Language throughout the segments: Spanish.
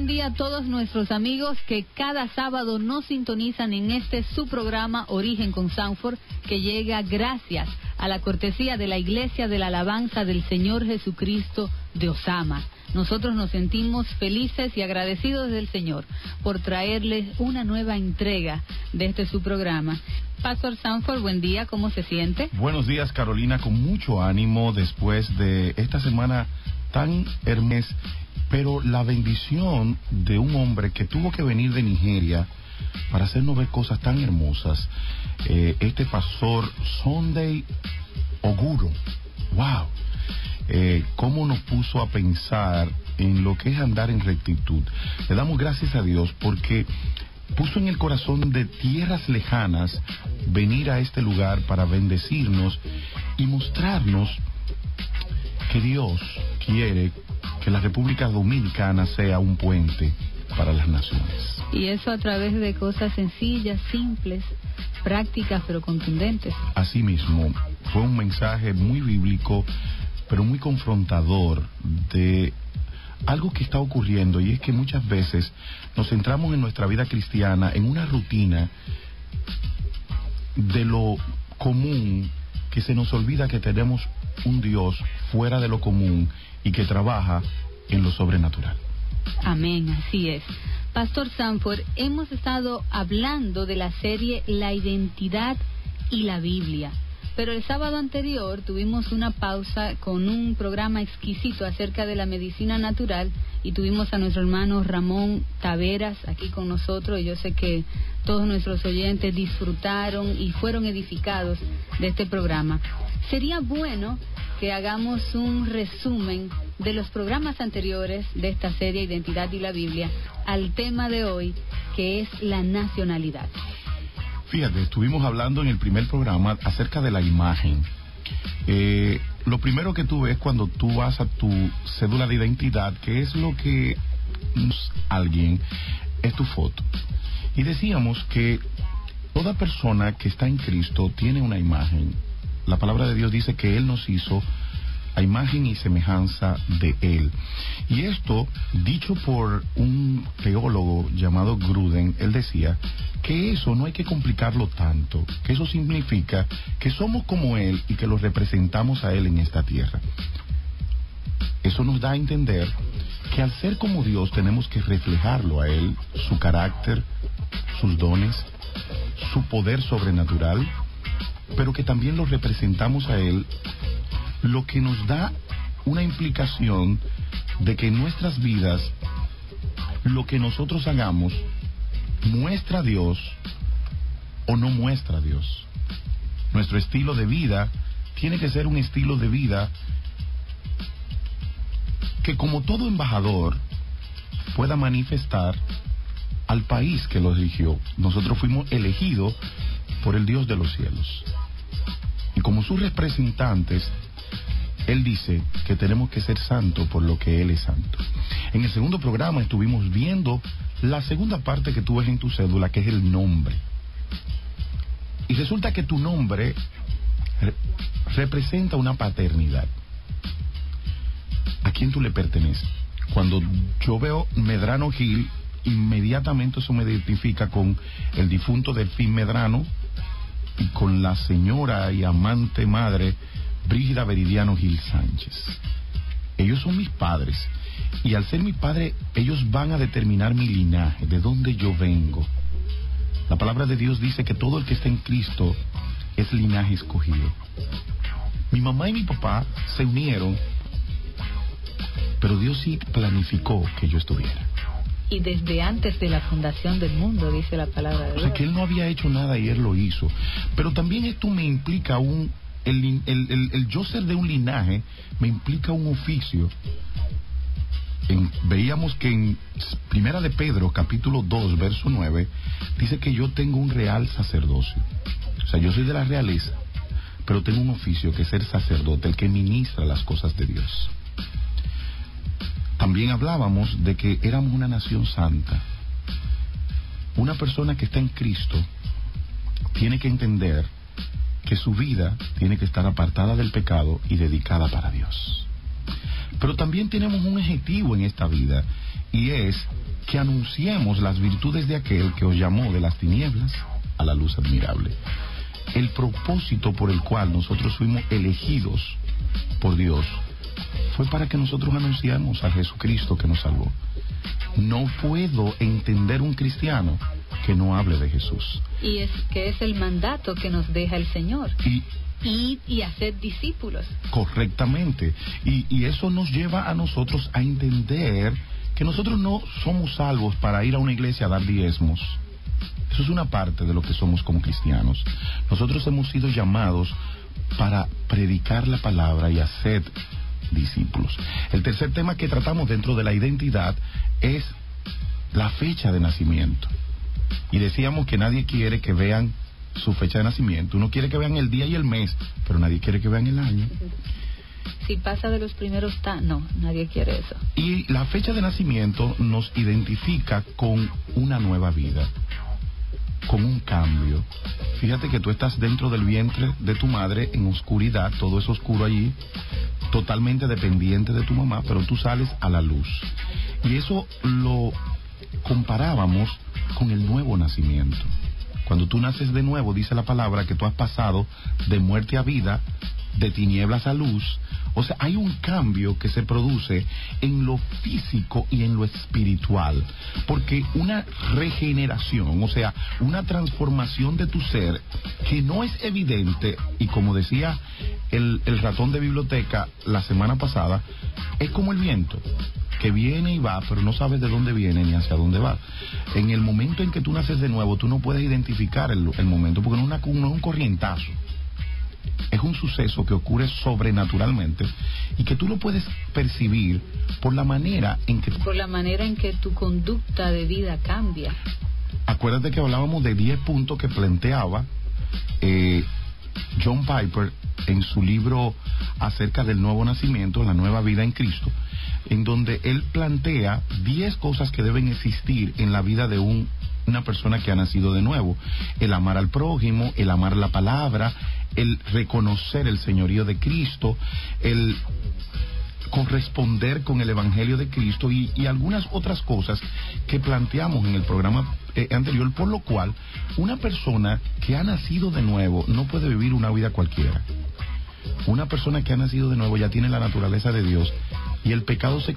buen día a todos nuestros amigos que cada sábado nos sintonizan en su programa Origen con Sanford, que llega gracias a la cortesía de la Iglesia de la Alabanza del Señor Jesucristo de Osama. Nosotros nos sentimos felices y agradecidos del Señor por traerles una nueva entrega de su programa. Pastor Sanford, buen día, ¿cómo se siente? Buenos días, Carolina, con mucho ánimo después de esta semana tan hermosa, pero la bendición de un hombre que tuvo que venir de Nigeria para hacernos ver cosas tan hermosas, este pastor Sunday Oguro. ¡Wow! Cómo nos puso a pensar en lo que es andar en rectitud. Le damos gracias a Dios porque puso en el corazón de tierras lejanas venir a este lugar para bendecirnos y mostrarnos que Dios quiere que la República Dominicana sea un puente para las naciones. Y eso a través de cosas sencillas, simples, prácticas, pero contundentes. Así mismo, fue un mensaje muy bíblico, pero muy confrontador de algo que está ocurriendo, y es que muchas veces nos centramos en nuestra vida cristiana en una rutina de lo común, que se nos olvida que tenemos un Dios fuera de lo común y que trabaja en lo sobrenatural. Amén, así es. Pastor Sanford, hemos estado hablando de la serie La Identidad y la Biblia, pero el sábado anterior tuvimos una pausa con un programa exquisito acerca de la medicina natural y tuvimos a nuestro hermano Ramón Taveras aquí con nosotros, y yo sé que todos nuestros oyentes disfrutaron y fueron edificados de este programa. Sería bueno que hagamos un resumen de los programas anteriores de esta serie Identidad y la Biblia al tema de hoy, que es la nacionalidad. Fíjate, estuvimos hablando en el primer programa acerca de la imagen. Lo primero que tú ves cuando tú vas a tu cédula de identidad, que es lo que alguien, es tu foto. Y decíamos que toda persona que está en Cristo tiene una imagen. La palabra de Dios dice que Él nos hizo a imagen y semejanza de Él. Y esto, dicho por un teólogo llamado Gruden, él decía que eso no hay que complicarlo tanto, que eso significa que somos como Él y que lo representamos a Él en esta tierra. Eso nos da a entender que al ser como Dios tenemos que reflejarlo a Él, su carácter, sus dones, su poder sobrenatural, pero que también lo representamos a Él, lo que nos da una implicación de que en nuestras vidas lo que nosotros hagamos muestra a Dios o no muestra a Dios. Nuestro estilo de vida tiene que ser un estilo de vida que, como todo embajador, pueda manifestar al país que lo eligió. Nosotros fuimos elegidos por el Dios de los cielos, y como sus representantes, Él dice que tenemos que ser santos por lo que Él es santo. En el segundo programa estuvimos viendo la segunda parte que tú ves en tu cédula, que es el nombre. Y resulta que tu nombre representa una paternidad. ¿A quién tú le perteneces? Cuando yo veo Medrano Gil, inmediatamente eso me identifica con el difunto Delfín Medrano y con la señora y amante madre Brígida Veridiano Gil Sánchez. Ellos son mis padres, y al ser mi padre, ellos van a determinar mi linaje, de dónde yo vengo. La palabra de Dios dice que todo el que está en Cristo es linaje escogido. Mi mamá y mi papá se unieron, pero Dios sí planificó que yo estuviera. Y desde antes de la fundación del mundo, dice la palabra de Dios. O sea, que Él no había hecho nada y Él lo hizo. Pero también esto me implica el yo ser de un linaje, me implica un oficio. Veíamos que en Primera de Pedro, capítulo 2, verso 9, dice que yo tengo un real sacerdocio. O sea, yo soy de la realeza, pero tengo un oficio, que es ser sacerdote, el que ministra las cosas de Dios. También hablábamos de que éramos una nación santa. Una persona que está en Cristo tiene que entender que su vida tiene que estar apartada del pecado y dedicada para Dios. Pero también tenemos un objetivo en esta vida, y es que anunciemos las virtudes de aquel que os llamó de las tinieblas a la luz admirable. El propósito por el cual nosotros fuimos elegidos por Dios fue para que nosotros anunciamos a Jesucristo que nos salvó. No puedo entender un cristiano que no hable de Jesús. Y es que es el mandato que nos deja el Señor. Y hacer discípulos. Correctamente. Y eso nos lleva a nosotros a entender que nosotros no somos salvos para ir a una iglesia a dar diezmos. Eso es una parte de lo que somos como cristianos. Nosotros hemos sido llamados para predicar la palabra y hacer discípulos. El tercer tema que tratamos dentro de la identidad es la fecha de nacimiento. Y decíamos que nadie quiere que vean su fecha de nacimiento. Uno quiere que vean el día y el mes, pero nadie quiere que vean el año. Si pasa de los primeros, no, nadie quiere eso. Y la fecha de nacimiento nos identifica con una nueva vida, con un cambio. Fíjate que tú estás dentro del vientre de tu madre en oscuridad, todo es oscuro allí, totalmente dependiente de tu mamá, pero tú sales a la luz. Y eso lo comparábamos con el nuevo nacimiento. Cuando tú naces de nuevo, dice la palabra que tú has pasado de muerte a vida, de tinieblas a luz. O sea, hay un cambio que se produce en lo físico y en lo espiritual, porque una regeneración, o sea, una transformación de tu ser que no es evidente, y como decía el ratón de biblioteca la semana pasada, es como el viento, que viene y va, pero no sabes de dónde viene ni hacia dónde va. En el momento en que tú naces de nuevo, tú no puedes identificar el momento, porque no es un corrientazo. Es un suceso que ocurre sobrenaturalmente y que tú lo puedes percibir por la manera en que tu conducta de vida cambia. Acuérdate que hablábamos de 10 puntos que planteaba John Piper en su libro acerca del nuevo nacimiento, la nueva vida en Cristo, en donde él plantea 10 cosas que deben existir en la vida de una persona que ha nacido de nuevo: el amar al prójimo, el amar la palabra, el reconocer el señorío de Cristo, el corresponder con el evangelio de Cristo y algunas otras cosas que planteamos en el programa anterior, por lo cual una persona que ha nacido de nuevo no puede vivir una vida cualquiera. Una persona que ha nacido de nuevo ya tiene la naturaleza de Dios, y el pecado se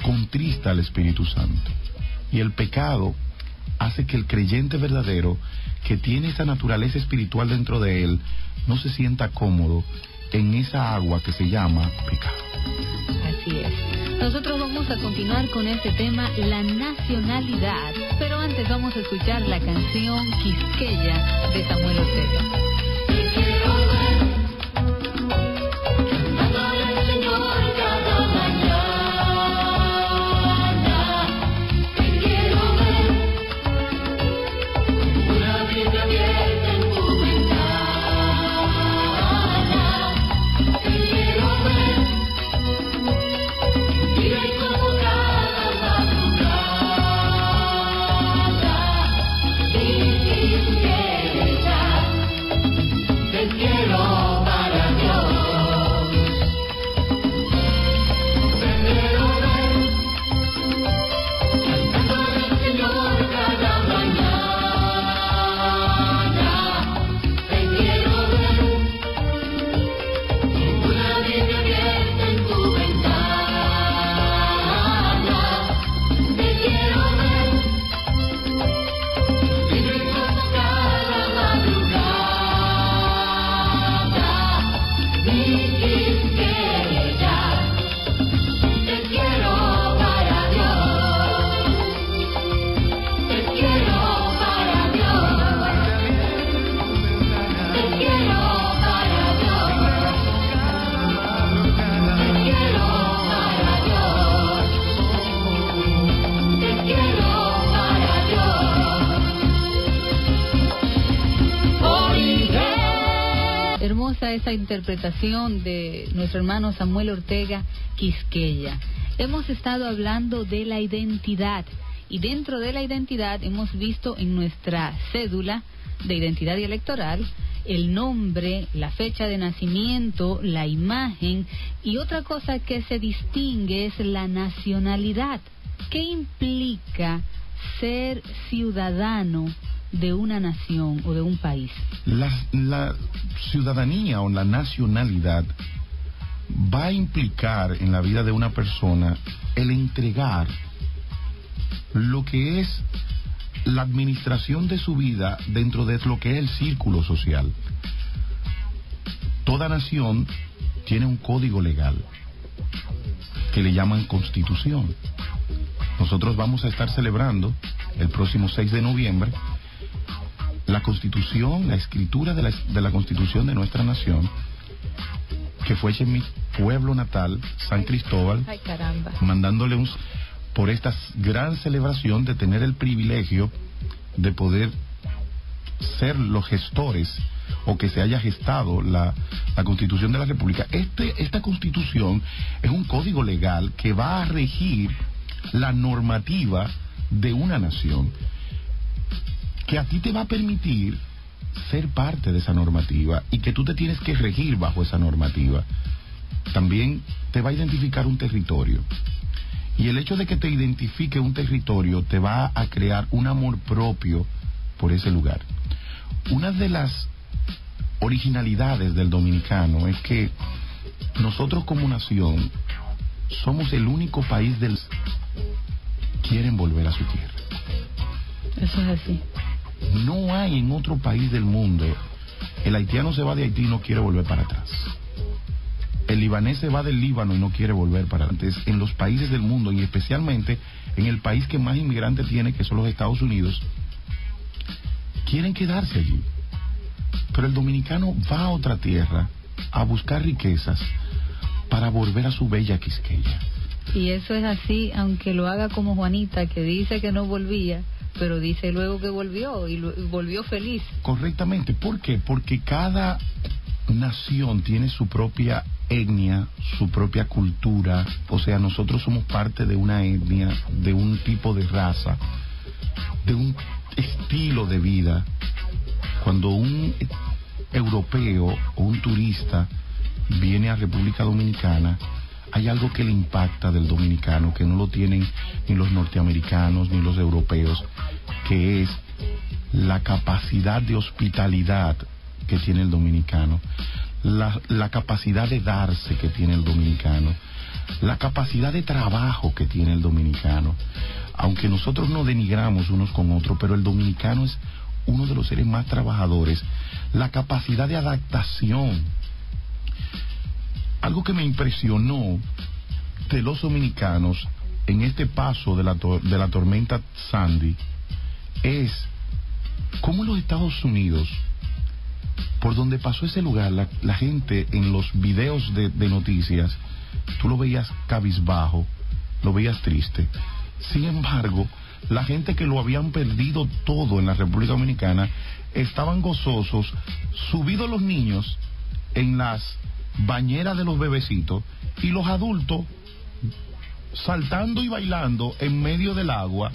contrista al Espíritu Santo, y el pecado hace que el creyente verdadero, que tiene esa naturaleza espiritual dentro de él, no se sienta cómodo en esa agua que se llama pecado. Así es. Nosotros vamos a continuar con este tema, la nacionalidad, pero antes vamos a escuchar la canción Quisqueya de Samuel Ortega. Esa interpretación de nuestro hermano Samuel Ortega, Quisqueya. Hemos estado hablando de la identidad, y dentro de la identidad hemos visto en nuestra cédula de identidad y electoral el nombre, la fecha de nacimiento, la imagen, y otra cosa que se distingue es la nacionalidad. ¿qué implica ser ciudadano de una nación o de un país? La ciudadanía o la nacionalidad va a implicar en la vida de una persona el entregar lo que es la administración de su vida dentro de lo que es el círculo social. Toda nación tiene un código legal que le llaman Constitución. Nosotros vamos a estar celebrando el próximo 6 de noviembre la Constitución, la escritura de la Constitución de nuestra nación, que fue hecha en mi pueblo natal, San Cristóbal. Ay, caramba. Mandándole por esta gran celebración de tener el privilegio de poder ser los gestores o que se haya gestado la Constitución de la República. Esta Constitución es un código legal que va a regir la normativa de una nación, que a ti te va a permitir ser parte de esa normativa y que tú te tienes que regir bajo esa normativa. También te va a identificar un territorio. Y el hecho de que te identifique un territorio te va a crear un amor propio por ese lugar. Una de las originalidades del dominicano es que nosotros como nación somos el único país del que quieren volver a su tierra. Eso es así. No hay en otro país del mundo. El haitiano se va de Haití y no quiere volver para atrás. El libanés se va del Líbano y no quiere volver para atrás. En los países del mundo, y especialmente en el país que más inmigrantes tiene, que son los Estados Unidos, quieren quedarse allí. Pero el dominicano va a otra tierra a buscar riquezas para volver a su bella Quisqueya. Y eso es así, aunque lo haga como Juanita, que dice que no volvía, pero dice luego que volvió, y volvió feliz. Correctamente. ¿Por qué? Porque cada nación tiene su propia etnia, su propia cultura. O sea, nosotros somos parte de una etnia, de un tipo de raza, de un estilo de vida. Cuando un europeo o un turista viene a República Dominicana, hay algo que le impacta del dominicano que no lo tienen ni los norteamericanos ni los europeos, que es la capacidad de hospitalidad que tiene el dominicano, la capacidad de darse que tiene el dominicano, la capacidad de trabajo que tiene el dominicano. Aunque nosotros no denigramos unos con otros, pero el dominicano es uno de los seres más trabajadores. La capacidad de adaptación. Algo que me impresionó de los dominicanos en este paso de la tormenta Sandy es cómo los Estados Unidos, por donde pasó ese lugar, la gente en los videos de noticias, tú lo veías cabizbajo, lo veías triste. Sin embargo, la gente que lo habían perdido todo en la República Dominicana estaban gozosos, subidos los niños en las bañeras de los bebecitos y los adultos saltando y bailando en medio del agua,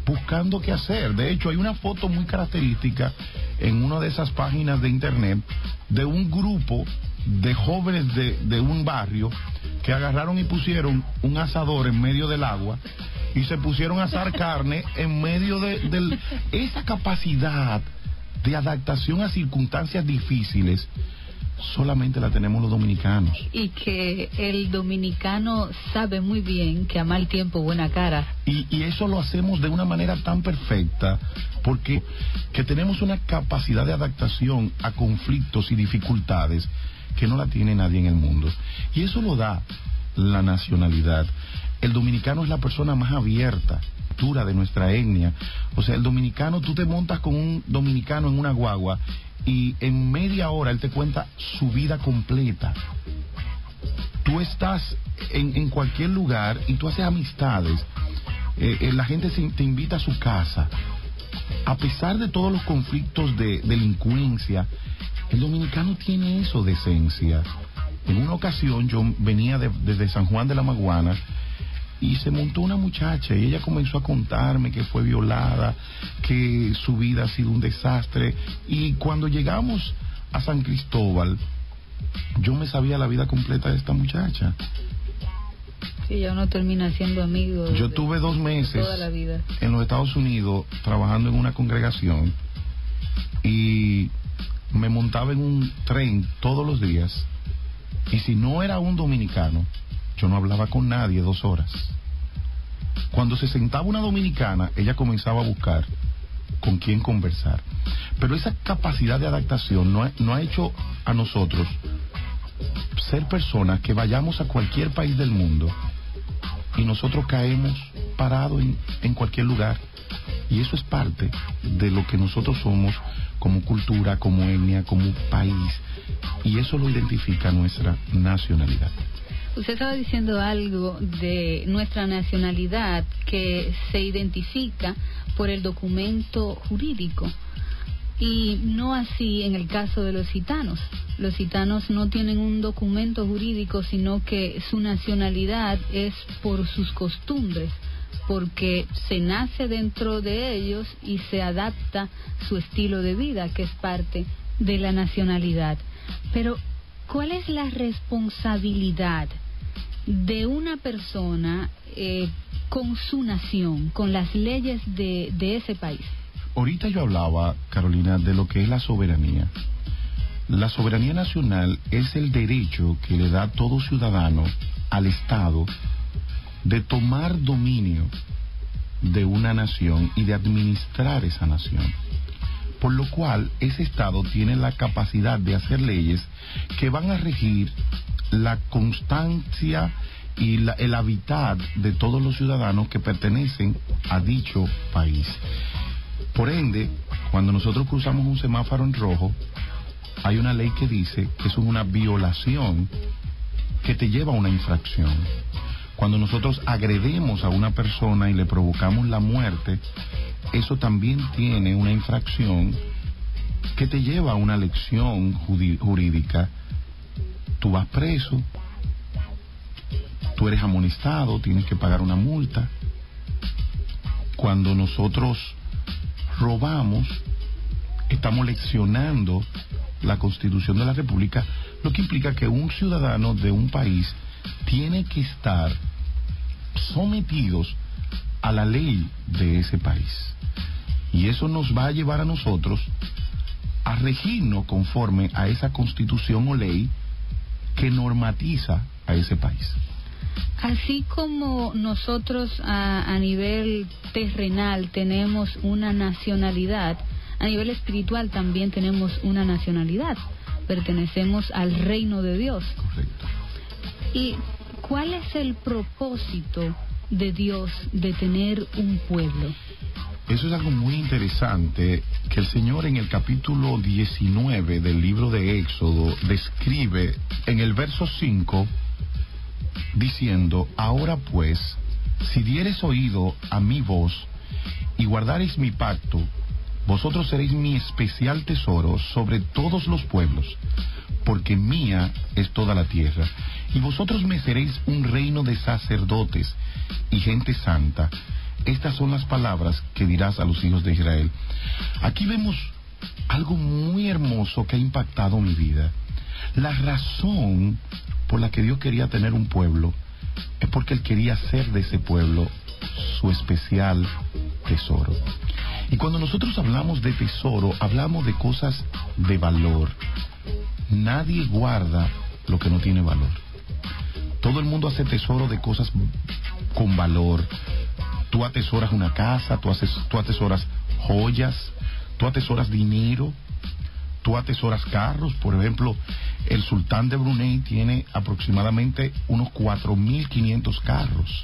buscando qué hacer. De hecho, hay una foto muy característica en una de esas páginas de internet de un grupo de jóvenes de un barrio que agarraron y pusieron un asador en medio del agua y se pusieron a asar carne en medio de esa capacidad de adaptación a circunstancias difíciles. Solamente la tenemos los dominicanos. Y que el dominicano sabe muy bien que a mal tiempo buena cara. Y eso lo hacemos de una manera tan perfecta, porque que tenemos una capacidad de adaptación a conflictos y dificultades que no la tiene nadie en el mundo. Y eso lo da la nacionalidad. El dominicano es la persona más abierta de nuestra etnia. O sea, el dominicano, tú te montas con un dominicano en una guagua y en media hora él te cuenta su vida completa. Tú estás en cualquier lugar y tú haces amistades. La gente te invita a su casa. A pesar de todos los conflictos de delincuencia, el dominicano tiene eso de esencia. En una ocasión yo venía desde San Juan de la Maguana y se montó una muchacha y ella comenzó a contarme que fue violada, que su vida ha sido un desastre. Y cuando llegamos a San Cristóbal, yo me sabía la vida completa de esta muchacha. Sí, ya uno termina siendo amigo. Yo tuve 2 meses toda la vida en los Estados Unidos trabajando en una congregación y me montaba en un tren todos los días, y si no era un dominicano, yo no hablaba con nadie 2 horas. Cuando se sentaba una dominicana, ella comenzaba a buscar con quién conversar. Pero esa capacidad de adaptación no ha hecho a nosotros ser personas que vayamos a cualquier país del mundo y nosotros caemos parados en cualquier lugar. Y eso es parte de lo que nosotros somos como cultura, como etnia, como país. Y eso lo identifica nuestra nacionalidad. Usted estaba diciendo algo de nuestra nacionalidad que se identifica por el documento jurídico, y no así en el caso de los gitanos. Los gitanos no tienen un documento jurídico, sino que su nacionalidad es por sus costumbres, porque se nace dentro de ellos y se adapta su estilo de vida, que es parte de la nacionalidad. Pero, ¿cuál es la responsabilidad de una persona con su nación, con las leyes de ese país? Ahorita yo hablaba, Carolina, de lo que es la soberanía. La soberanía nacional es el derecho que le da todo ciudadano al Estado de tomar dominio de una nación y de administrar esa nación. Por lo cual, ese Estado tiene la capacidad de hacer leyes que van a regir la constancia y el hábitat de todos los ciudadanos que pertenecen a dicho país. Por ende, cuando nosotros cruzamos un semáforo en rojo, hay una ley que dice que eso es una violación que te lleva a una infracción. Cuando nosotros agredemos a una persona y le provocamos la muerte, eso también tiene una infracción que te lleva a una lección jurídica. Tú vas preso, tú eres amonestado, tienes que pagar una multa. Cuando nosotros robamos, estamos leccionando la Constitución de la República, lo que implica que un ciudadano de un país tiene que estar sometidos a la ley de ese país. Y eso nos va a llevar a nosotros a regirnos conforme a esa constitución o ley que normatiza a ese país. Así como nosotros a nivel terrenal tenemos una nacionalidad, a nivel espiritual también tenemos una nacionalidad. Pertenecemos al reino de Dios. Correcto. ¿Y cuál es el propósito de Dios de tener un pueblo? Eso es algo muy interesante que el Señor en el capítulo 19 del libro de Éxodo describe en el verso 5 diciendo: ahora pues, si diereis oído a mi voz y guardareis mi pacto, vosotros seréis mi especial tesoro sobre todos los pueblos, porque mía es toda la tierra, y vosotros me seréis un reino de sacerdotes y gente santa. Estas son las palabras que dirás a los hijos de Israel. Aquí vemos algo muy hermoso que ha impactado mi vida. La razón por la que Dios quería tener un pueblo es porque Él quería hacer de ese pueblo su especial tesoro. Y cuando nosotros hablamos de tesoro, hablamos de cosas de valor. Nadie guarda lo que no tiene valor. Todo el mundo hace tesoro de cosas con valor. Tú atesoras una casa, tú atesoras joyas, tú atesoras dinero, tú atesoras carros. Por ejemplo, el sultán de Brunei tiene aproximadamente unos 4.500 carros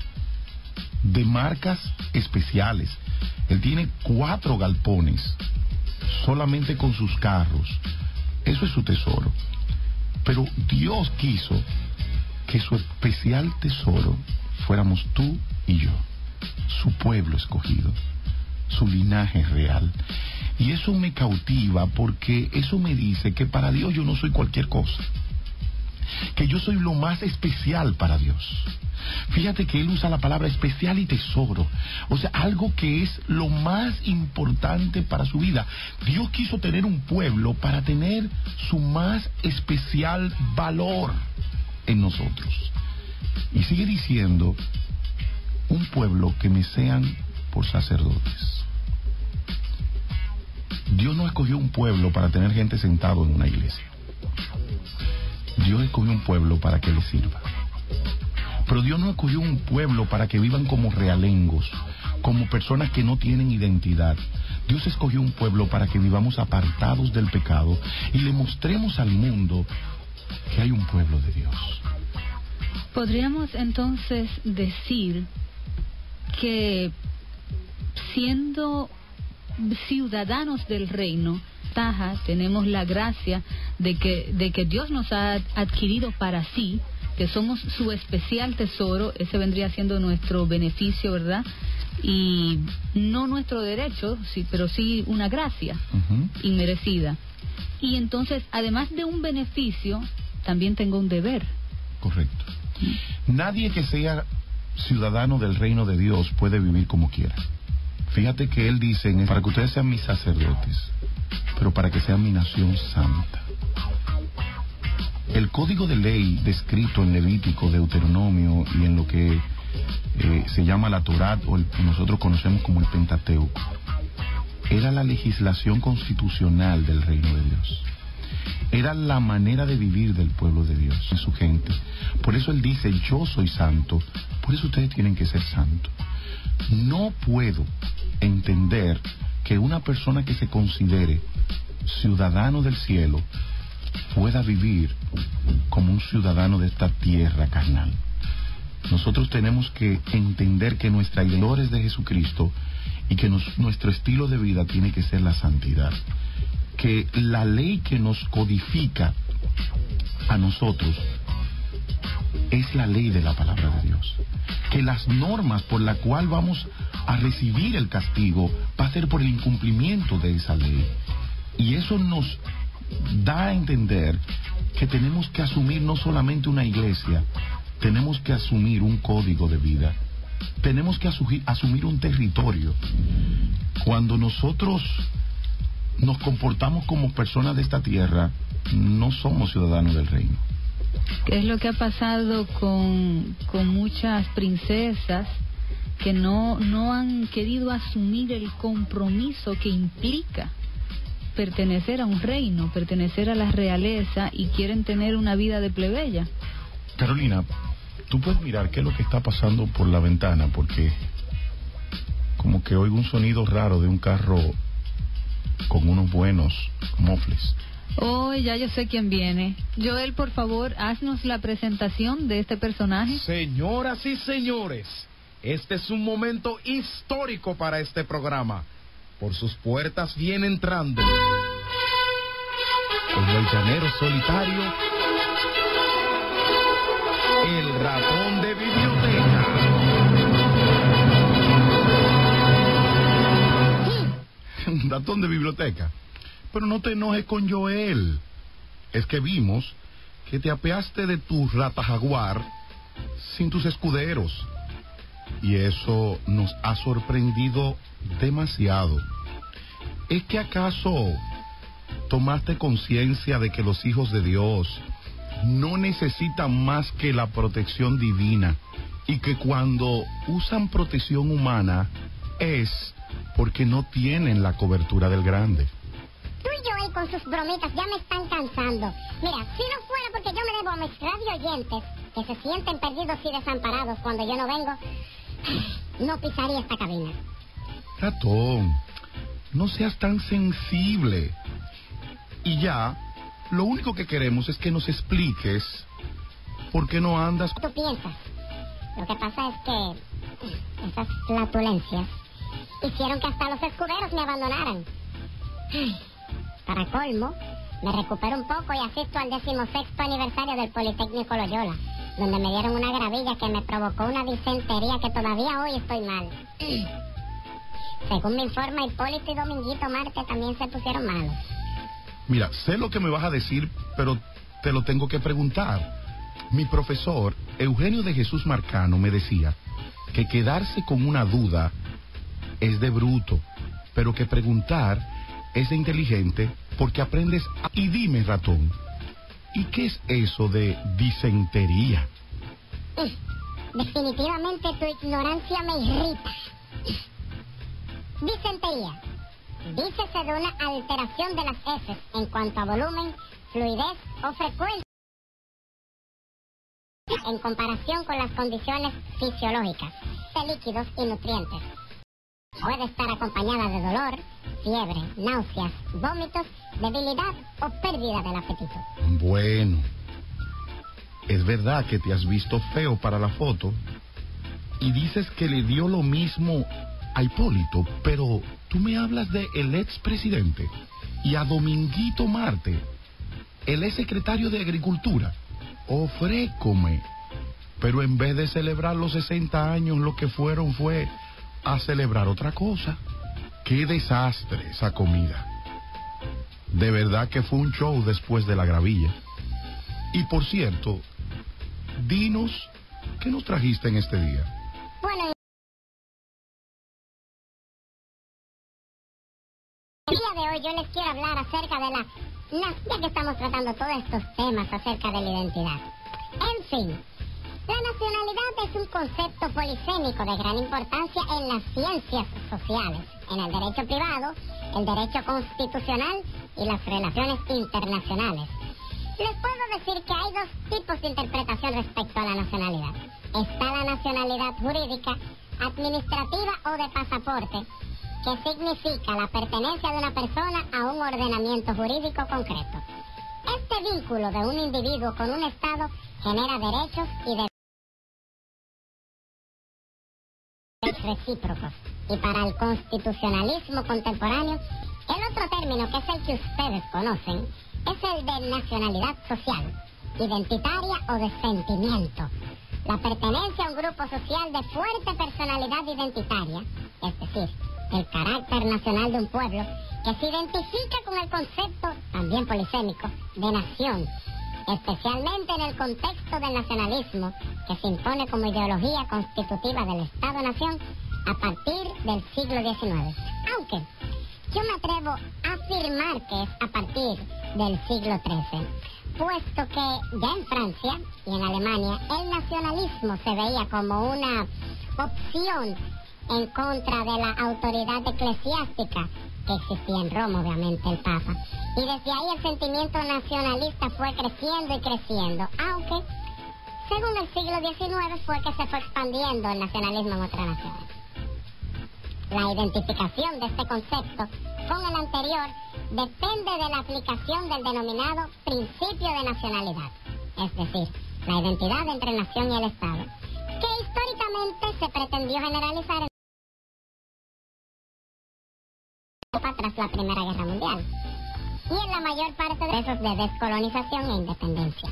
de marcas especiales. Él tiene 4 galpones solamente con sus carros. Eso es su tesoro. Pero Dios quiso que su especial tesoro fuéramos tú y yo, su pueblo escogido, su linaje real. Y eso me cautiva porque eso me dice que para Dios yo no soy cualquier cosa, que yo soy lo más especial para Dios. Fíjate que Él usa la palabra especial y tesoro, o sea, algo que es lo más importante para su vida. Dios quiso tener un pueblo para tener su más especial valor en nosotros. Y sigue diciendo, un pueblo que me sean por sacerdotes. Dios no escogió un pueblo para tener gente sentado en una iglesia. Dios escogió un pueblo para que le sirva. Pero Dios no escogió un pueblo para que vivan como realengos, como personas que no tienen identidad. Dios escogió un pueblo para que vivamos apartados del pecado y le mostremos al mundo que hay un pueblo de Dios. Podríamos entonces decir que siendo ciudadanos del reino, tenemos la gracia de que Dios nos ha adquirido para sí, que somos su especial tesoro. Ese vendría siendo nuestro beneficio, ¿verdad? Y no nuestro derecho, sí, pero sí una gracia inmerecida. Y entonces, además de un beneficio, también tengo un deber. Correcto. Nadie que sea ciudadano del reino de Dios puede vivir como quiera. Fíjate que él dice, para que ustedes sean mis sacerdotes, pero para que sean mi nación santa. El código de ley descrito en Levítico, Deuteronomio y en lo que se llama la Torá, o que nosotros conocemos como el Pentateuco, era la legislación constitucional del reino de Dios. Era la manera de vivir del pueblo de Dios, de su gente. Por eso él dice, yo soy santo, por eso ustedes tienen que ser santos. No puedo entender que una persona que se considere ciudadano del cielo pueda vivir como un ciudadano de esta tierra carnal. Nosotros tenemos que entender que nuestra identidad es de Jesucristo y que nuestro estilo de vida tiene que ser la santidad. Que la ley que nos codifica a nosotros es la ley de la palabra de Dios. Que las normas por la cual vamos a recibir el castigo va a ser por el incumplimiento de esa ley. Y eso nos da a entender que tenemos que asumir no solamente una iglesia, tenemos que asumir un código de vida, tenemos que asumir un territorio. Cuando nosotros nos comportamos como personas de esta tierra, no somos ciudadanos del reino. ¿Qué es lo que ha pasado con muchas princesas que no han querido asumir el compromiso que implica pertenecer a un reino, pertenecer a la realeza, y quieren tener una vida de plebeya? Carolina, tú puedes mirar qué es lo que está pasando por la ventana, porque como que oigo un sonido raro de un carro con unos buenos mofles. Oh, ya yo sé quién viene. Joel, por favor, haznos la presentación de este personaje. Señoras y señores, este es un momento histórico para este programa. Por sus puertas viene entrando, como el llanero solitario, el ratón de biblioteca. Ratón de biblioteca. Pero no te enojes con Joel. Es que vimos que te apeaste de tu rata jaguar sin tus escuderos. Y eso nos ha sorprendido demasiado. ¿Es que acaso tomaste conciencia de que los hijos de Dios no necesitan más que la protección divina? Y que cuando usan protección humana es porque no tienen la cobertura del grande. Tú y Joel con sus bromitas ya me están cansando. Mira, si no fuera porque yo me debo a mis radio oyentes, que se sienten perdidos y desamparados cuando yo no vengo, no pisaría esta cabina. Ratón, no seas tan sensible. Y ya, lo único que queremos es que nos expliques por qué no andas... ¿Tú piensas? Lo que pasa es que esas flatulencias hicieron que hasta los escuderos me abandonaran. Para colmo, me recupero un poco y asisto al 16º aniversario del Politécnico Loyola, donde me dieron una gravilla que me provocó una disentería que todavía hoy estoy mal. Según me informa Hipólito y Dominguito Marte, también se pusieron malos. Mira, sé lo que me vas a decir, pero te lo tengo que preguntar. Mi profesor, Eugenio de Jesús Marcano, me decía que quedarse con una duda es de bruto, pero que preguntar es de inteligente porque aprendes. Y dime, ratón, ¿y qué es eso de disentería? Definitivamente tu ignorancia me irrita. Disentería. Dícese de una alteración de las heces en cuanto a volumen, fluidez o frecuencia en comparación con las condiciones fisiológicas de líquidos y nutrientes. Puede estar acompañada de dolor, fiebre, náuseas, vómitos, debilidad o pérdida del apetito. Bueno, es verdad que te has visto feo para la foto y dices que le dio lo mismo a Hipólito, pero tú me hablas de el expresidente y a Dominguito Marte, el ex secretario de Agricultura. Ofrécome. Pero en vez de celebrar los 60 años, lo que fueron fue a celebrar otra cosa. ¡Qué desastre esa comida! De verdad que fue un show después de la gravilla. Y por cierto, dinos, ¿qué nos trajiste en este día? Bueno, el día de hoy yo les quiero hablar acerca de ya que estamos tratando todos estos temas acerca de la identidad. En fin, la nacionalidad es un concepto polisémico de gran importancia en las ciencias sociales, en el derecho privado, el derecho constitucional y las relaciones internacionales. Les puedo decir que hay dos tipos de interpretación respecto a la nacionalidad. Está la nacionalidad jurídica, administrativa o de pasaporte, que significa la pertenencia de una persona a un ordenamiento jurídico concreto. Este vínculo de un individuo con un Estado genera derechos y deberes recíprocos. Y para el constitucionalismo contemporáneo, el otro término, que es el que ustedes conocen, es el de nacionalidad social, identitaria o de sentimiento. La pertenencia a un grupo social de fuerte personalidad identitaria, es decir, el carácter nacional de un pueblo, que se identifica con el concepto, también polisémico, de nación, especialmente en el contexto del nacionalismo, que se impone como ideología constitutiva del Estado-Nación a partir del siglo XIX. Aunque yo me atrevo a afirmar que es a partir del siglo XIII, puesto que ya en Francia y en Alemania el nacionalismo se veía como una opción en contra de la autoridad eclesiástica que existía en Roma, obviamente, el Papa. Y desde ahí el sentimiento nacionalista fue creciendo y creciendo, aunque según el siglo XIX fue que se fue expandiendo el nacionalismo en otras naciones. La identificación de este concepto con el anterior depende de la aplicación del denominado principio de nacionalidad, es decir, la identidad entre nación y el Estado, que históricamente se pretendió generalizar en Europa tras la Primera Guerra Mundial y en la mayor parte de procesos de descolonización e independencia.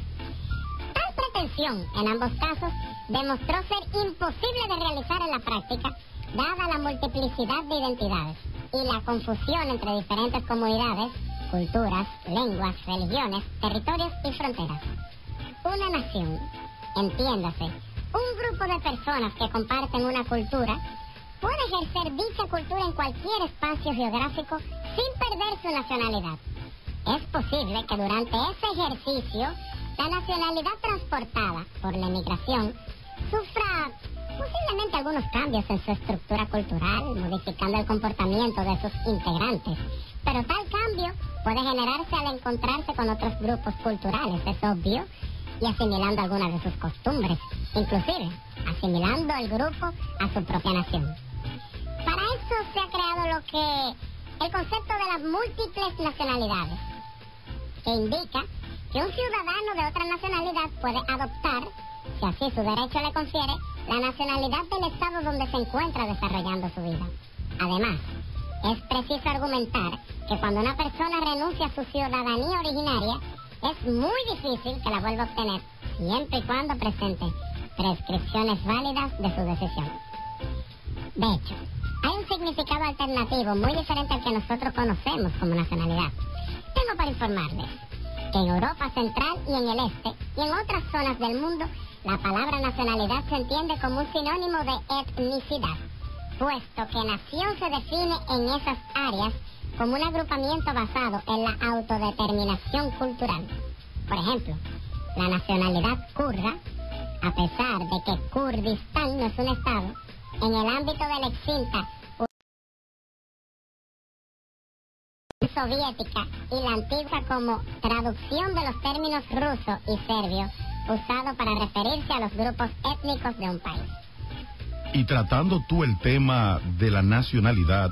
Tal pretensión, en ambos casos, demostró ser imposible de realizar en la práctica, dada la multiplicidad de identidades y la confusión entre diferentes comunidades, culturas, lenguas, religiones, territorios y fronteras. Una nación, entiéndase, un grupo de personas que comparten una cultura, puede ejercer dicha cultura en cualquier espacio geográfico sin perder su nacionalidad. Es posible que durante ese ejercicio la nacionalidad transportada por la emigración sufra posiblemente algunos cambios en su estructura cultural, modificando el comportamiento de sus integrantes. Pero tal cambio puede generarse al encontrarse con otros grupos culturales, es obvio, y asimilando algunas de sus costumbres, inclusive asimilando el grupo a su propia nación. Para eso se ha creado el concepto de las múltiples nacionalidades, que indica que un ciudadano de otra nacionalidad puede adoptar, si así su derecho le confiere, la nacionalidad del estado donde se encuentra desarrollando su vida. Además, es preciso argumentar que cuando una persona renuncia a su ciudadanía originaria, es muy difícil que la vuelva a obtener, siempre y cuando presente prescripciones válidas de su decisión. De hecho, hay un significado alternativo muy diferente al que nosotros conocemos como nacionalidad. Tengo para informarles que en Europa Central y en el Este y en otras zonas del mundo, la palabra nacionalidad se entiende como un sinónimo de etnicidad, puesto que nación se define en esas áreas como un agrupamiento basado en la autodeterminación cultural. Por ejemplo, la nacionalidad kurda A pesar de que Kurdistán no es un estado, en el ámbito de la extinta Unión Soviética y la antigua como traducción de los términos ruso y serbio, usado para referirse a los grupos étnicos de un país. Y tratando tú el tema de la nacionalidad,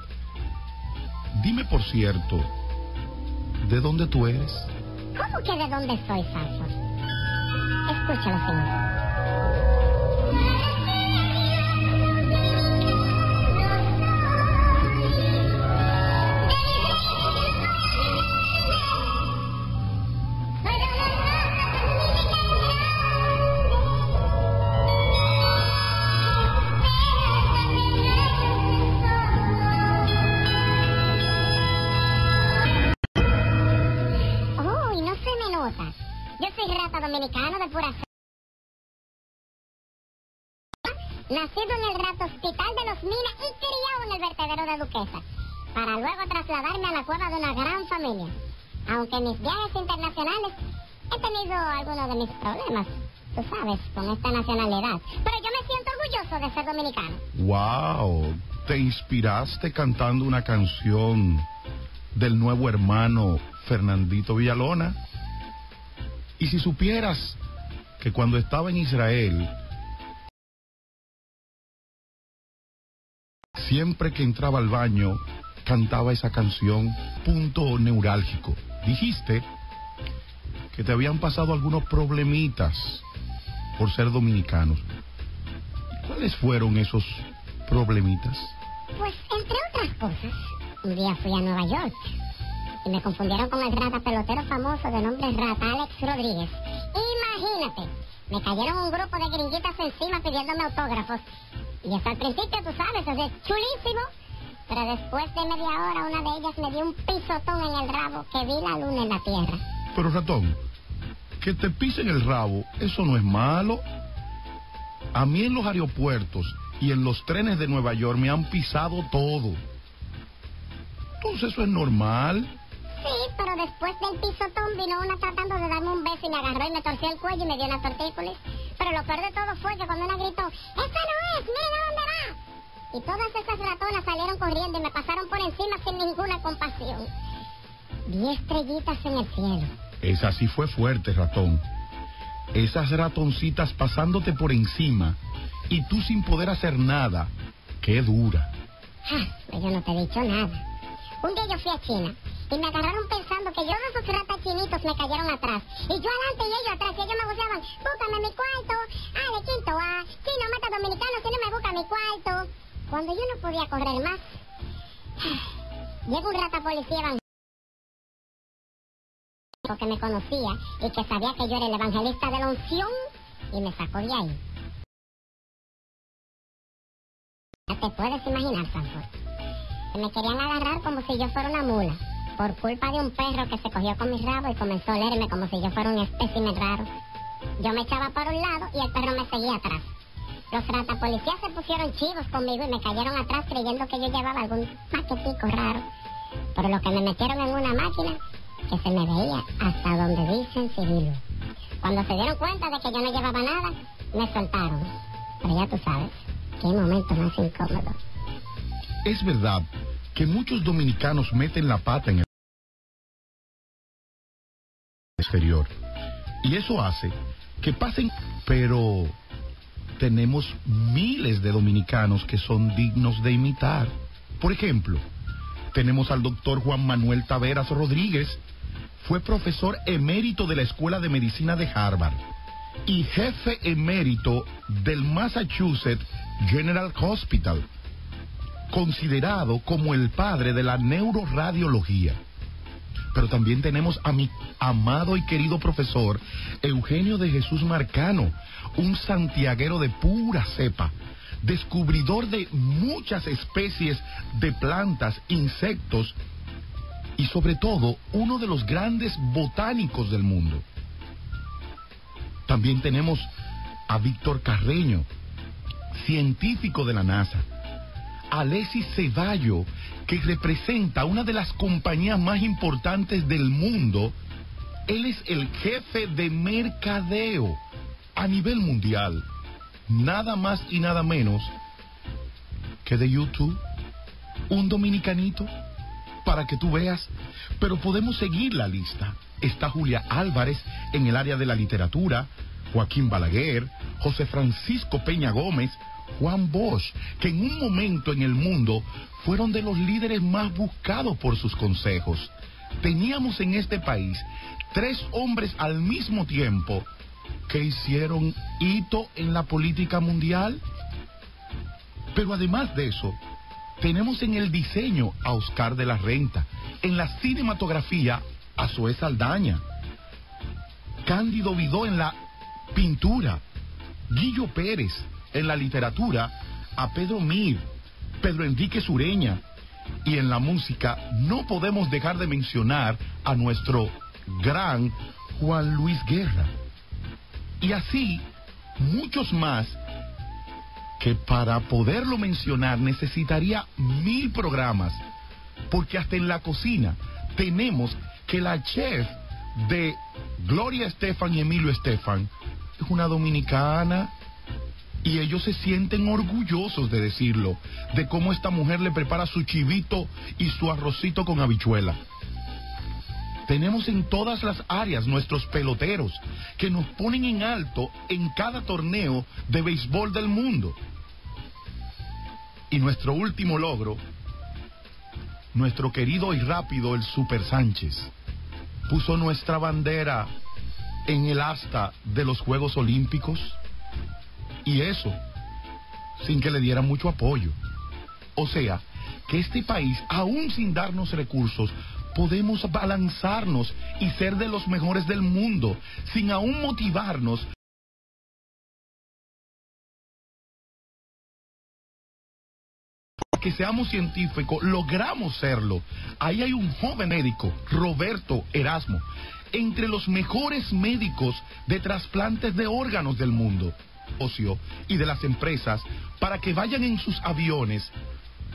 dime por cierto, ¿de dónde tú eres? ¿Cómo que de dónde soy, Sanford? Escúchalo, señor. Yo soy rata dominicano de pura cepa, nacido en el Rata Hospital de los Minas y criado en el vertedero de Duquesa, para luego trasladarme a la cueva de una gran familia. Aunque en mis viajes internacionales he tenido algunos de mis problemas, tú sabes, con esta nacionalidad. Pero yo me siento orgulloso de ser dominicano. ¡Wow! ¿Te inspiraste cantando una canción del nuevo hermano Fernandito Villalona? Y si supieras que cuando estaba en Israel, siempre que entraba al baño, cantaba esa canción, punto neurálgico. Dijiste que te habían pasado algunos problemitas por ser dominicanos. ¿Cuáles fueron esos problemitas? Pues, entre otras cosas, un día fui a Nueva York y me confundieron con el rata pelotero famoso de nombre Rata Alex Rodríguez. Imagínate, me cayeron un grupo de gringuitas encima pidiéndome autógrafos. Y eso al principio, tú sabes, es chulísimo. Pero después de media hora, una de ellas me dio un pisotón en el rabo que vi la luna en la tierra. Pero, ratón, que te pisen el rabo, eso no es malo. A mí en los aeropuertos y en los trenes de Nueva York me han pisado todo. Entonces eso es normal. Sí, pero después del pisotón vino una tratando de darme un beso y me agarró y me torció el cuello y me dio una tortícolis. Pero lo peor de todo fue que cuando una gritó, ¡esa no es! ¡Mira dónde va! Y todas esas ratonas salieron corriendo y me pasaron por encima sin ninguna compasión. 10 estrellitas en el cielo. Esa sí fue fuerte, ratón. Esas ratoncitas pasándote por encima y tú sin poder hacer nada. ¡Qué dura! Pues yo no te he dicho nada. Un día yo fui a China y me agarraron pensando que yo de esos ratas chinitos me cayeron atrás. Y yo adelante y ellos atrás. Y ellos me buceaban, búscame mi cuarto. De quinto A. Si no mata dominicano, si no me busca mi cuarto. Cuando yo no podía correr más, llega un rata policía evangélico que me conocía y que sabía que yo era el evangelista de la unción y me sacó de ahí. Ya te puedes imaginar, Sanford. Que me querían agarrar como si yo fuera una mula, por culpa de un perro que se cogió con mi rabo y comenzó a olerme como si yo fuera un espécimen raro. Yo me echaba por un lado y el perro me seguía atrás. Los ratapolicías se pusieron chivos conmigo y me cayeron atrás creyendo que yo llevaba algún paquetico raro. Por lo que me metieron en una máquina que se me veía hasta donde dicen civil. Cuando se dieron cuenta de que yo no llevaba nada, me soltaron. Pero ya tú sabes, qué momento más incómodo. Es verdad que muchos dominicanos meten la pata en el exterior. Y eso hace que pasen... Pero tenemos miles de dominicanos que son dignos de imitar. Por ejemplo, tenemos al doctor Juan Manuel Taveras Rodríguez. Fue profesor emérito de la Escuela de Medicina de Harvard y jefe emérito del Massachusetts General Hospital, considerado como el padre de la neuroradiología. Pero también tenemos a mi amado y querido profesor Eugenio de Jesús Marcano, un santiaguero de pura cepa, descubridor de muchas especies de plantas, insectos y sobre todo uno de los grandes botánicos del mundo. También tenemos a Víctor Carreño, científico de la NASA, Alexis Ceballo, que representa una de las compañías más importantes del mundo. Él es el jefe de mercadeo a nivel mundial, nada más y nada menos que de YouTube, un dominicanito, para que tú veas. Pero podemos seguir la lista. Está Julia Álvarez en el área de la literatura, Joaquín Balaguer, José Francisco Peña Gómez, Juan Bosch, que en un momento en el mundo fueron de los líderes más buscados por sus consejos. Teníamos en este país 3 hombres al mismo tiempo que hicieron hito en la política mundial. Pero además de eso, tenemos en el diseño a Oscar de la Renta, en la cinematografía a Zoé Saldaña, Cándido Vidó en la pintura, Guillo Pérez en la literatura, a Pedro Mir, Pedro Enrique Sureña, y en la música no podemos dejar de mencionar a nuestro gran Juan Luis Guerra. Y así, muchos más, que para poderlo mencionar necesitaría 1000 programas, porque hasta en la cocina tenemos que la chef de Gloria Estefan y Emilio Estefan es una dominicana, y ellos se sienten orgullosos de decirlo, de cómo esta mujer le prepara su chivito y su arrocito con habichuela. Tenemos en todas las áreas nuestros peloteros que nos ponen en alto en cada torneo de béisbol del mundo. Y nuestro último logro, nuestro querido y rápido el Super Sánchez, puso nuestra bandera en el asta de los Juegos Olímpicos, y eso sin que le dieran mucho apoyo. O sea, que este país, aún sin darnos recursos, podemos balanzarnos y ser de los mejores del mundo, sin aún motivarnos. Que seamos científicos, logramos serlo. Ahí hay un joven médico, Roberto Erasmo, entre los mejores médicos de trasplantes de órganos del mundo, y de las empresas, para que vayan en sus aviones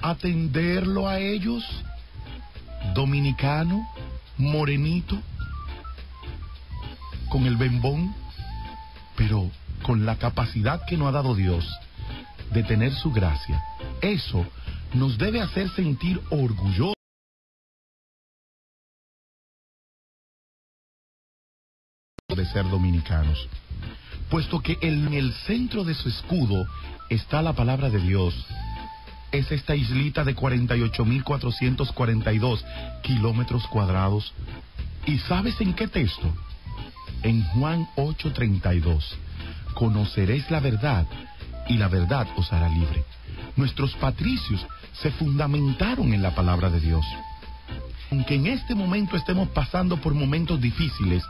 a atenderlo a ellos, dominicano, morenito, con el bembón, pero con la capacidad que nos ha dado Dios de tener su gracia. Eso nos debe hacer sentir orgullosos de ser dominicanos, puesto que en el centro de su escudo está la palabra de Dios. Es esta islita de 48.442 kilómetros cuadrados. ¿Y sabes en qué texto? En Juan 8:32. Conoceréis la verdad y la verdad os hará libre. Nuestros patricios se fundamentaron en la palabra de Dios. Aunque en este momento estemos pasando por momentos difíciles,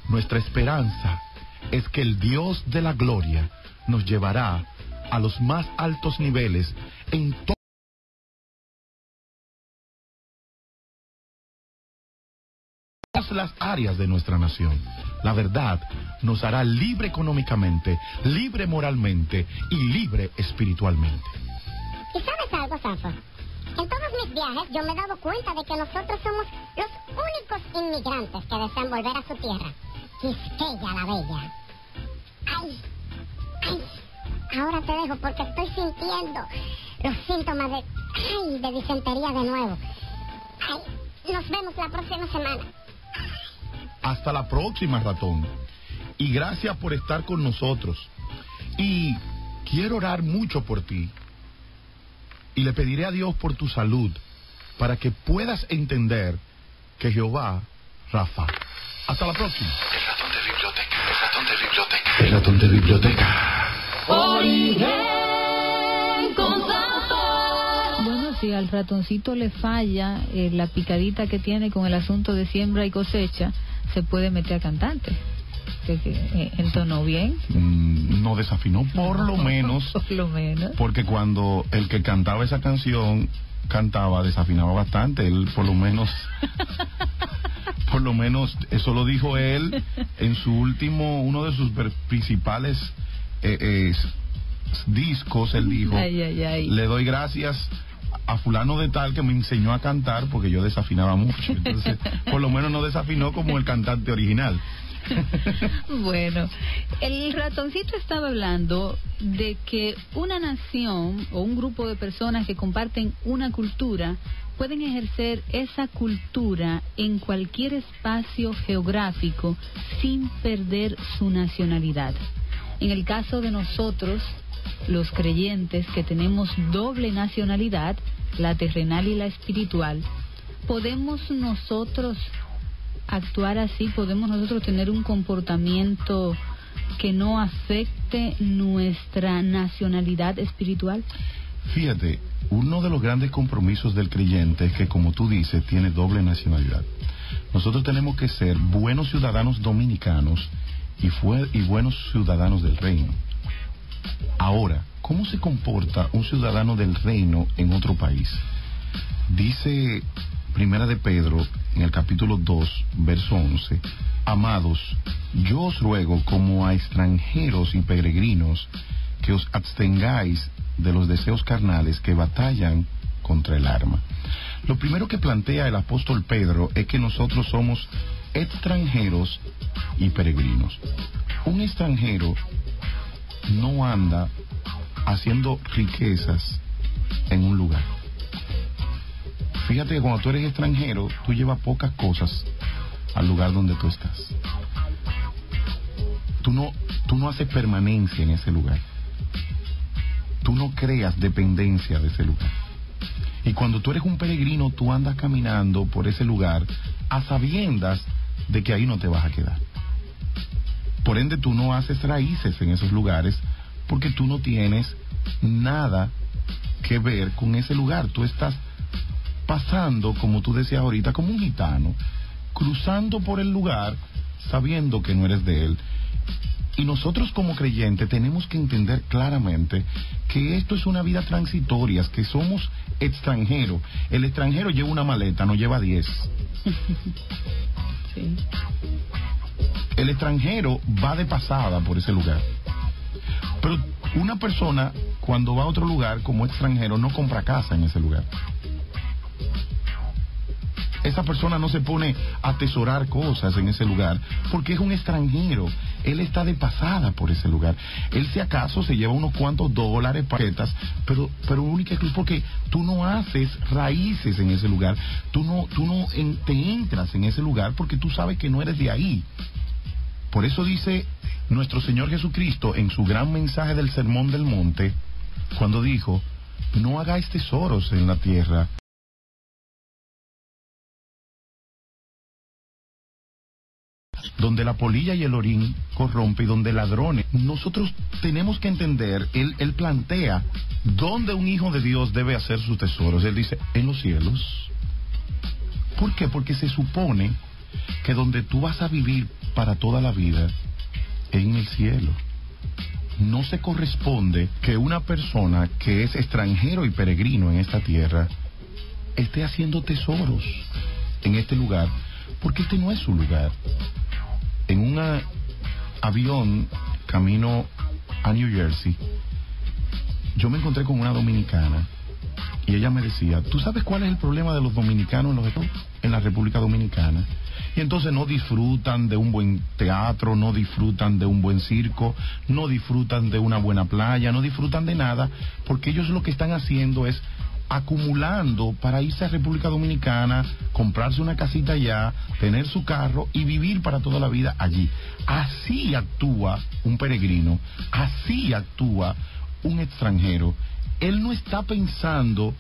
nuestra esperanza es que el Dios de la gloria nos llevará a los más altos niveles en todas las áreas de nuestra nación. La verdad nos hará libre económicamente, libre moralmente y libre espiritualmente. ¿Y sabes algo, Sanford? En todos mis viajes yo me he dado cuenta de que nosotros somos los únicos inmigrantes que desean volver a su tierra, Quisqueya la Bella. ¡Ay! ¡Ay! Ahora te dejo porque estoy sintiendo los síntomas de disentería de nuevo. ¡Ay! Nos vemos la próxima semana. Hasta la próxima, ratón. Y gracias por estar con nosotros. Y quiero orar mucho por ti. Y le pediré a Dios por tu salud, para que puedas entender que Jehová, Rafa. Hasta la próxima. El ratón de biblioteca, el ratón de biblioteca, el ratón de biblioteca. Origen con Sanford. Bueno, si al ratoncito le falla la picadita que tiene con el asunto de siembra y cosecha, se puede meter a cantante. Que entonó bien. No desafinó, por lo menos. Por lo menos. Porque cuando el que cantaba esa canción cantaba, desafinaba bastante. Él por lo menos eso lo dijo él en su último, uno de sus principales discos. Él dijo, le doy gracias a fulano de tal que me enseñó a cantar porque yo desafinaba mucho. Entonces, por lo menos no desafinó como el cantante original. Bueno, el ratoncito estaba hablando de que una nación o un grupo de personas que comparten una cultura pueden ejercer esa cultura en cualquier espacio geográfico sin perder su nacionalidad. En el caso de nosotros, los creyentes que tenemos doble nacionalidad, la terrenal y la espiritual, ¿podemos nosotros actuar así? ¿Podemos nosotros tener un comportamiento que no afecte nuestra nacionalidad espiritual? Fíjate, uno de los grandes compromisos del creyente es que, como tú dices, tiene doble nacionalidad. Nosotros tenemos que ser buenos ciudadanos dominicanos y buenos ciudadanos del reino. Ahora, ¿cómo se comporta un ciudadano del reino en otro país? Dice Primera de Pedro, en el capítulo 2, verso 11, amados, yo os ruego como a extranjeros y peregrinos que os abstengáis de los deseos carnales que batallan contra el alma. Lo primero que plantea el apóstol Pedro es que nosotros somos extranjeros y peregrinos. Un extranjero no anda haciendo riquezas en un lugar. Fíjate que cuando tú eres extranjero, tú llevas pocas cosas al lugar donde tú estás. Tú no haces permanencia en ese lugar. Tú no creas dependencia de ese lugar. Y cuando tú eres un peregrino, tú andas caminando por ese lugar a sabiendas de que ahí no te vas a quedar. Por ende, tú no haces raíces en esos lugares porque tú no tienes nada que ver con ese lugar. Tú estás pasando, como tú decías ahorita, como un gitano, cruzando por el lugar sabiendo que no eres de él. Y nosotros como creyentes tenemos que entender claramente que esto es una vida transitoria, que somos extranjeros. El extranjero lleva una maleta, no lleva 10. Sí. El extranjero va de pasada por ese lugar. Pero una persona, cuando va a otro lugar como extranjero, no compra casa en ese lugar. Esa persona no se pone a atesorar cosas en ese lugar porque es un extranjero. Él está de pasada por ese lugar. Él, si acaso, se lleva unos cuantos dólares, paquetas, pero única es porque tú no haces raíces en ese lugar. Tú no te entras en ese lugar porque tú sabes que no eres de ahí. Por eso dice nuestro Señor Jesucristo en su gran mensaje del Sermón del Monte, cuando dijo, no hagáis tesoros en la tierra, donde la polilla y el orín corrompe y donde ladrones. Nosotros tenemos que entender, él plantea dónde un hijo de Dios debe hacer sus tesoros. Él dice, en los cielos. ¿Por qué? Porque se supone que donde tú vas a vivir para toda la vida es en el cielo. No se corresponde que una persona que es extranjero y peregrino en esta tierra esté haciendo tesoros en este lugar, porque este no es su lugar. En un avión camino a New Jersey, yo me encontré con una dominicana y ella me decía, ¿tú sabes cuál es el problema de los dominicanos en la República Dominicana? Y entonces no disfrutan de un buen teatro, no disfrutan de un buen circo, no disfrutan de una buena playa, no disfrutan de nada, porque ellos lo que están haciendo es acumulando para irse a República Dominicana, comprarse una casita allá, tener su carro y vivir para toda la vida allí. Así actúa un peregrino, así actúa un extranjero. Él no está pensando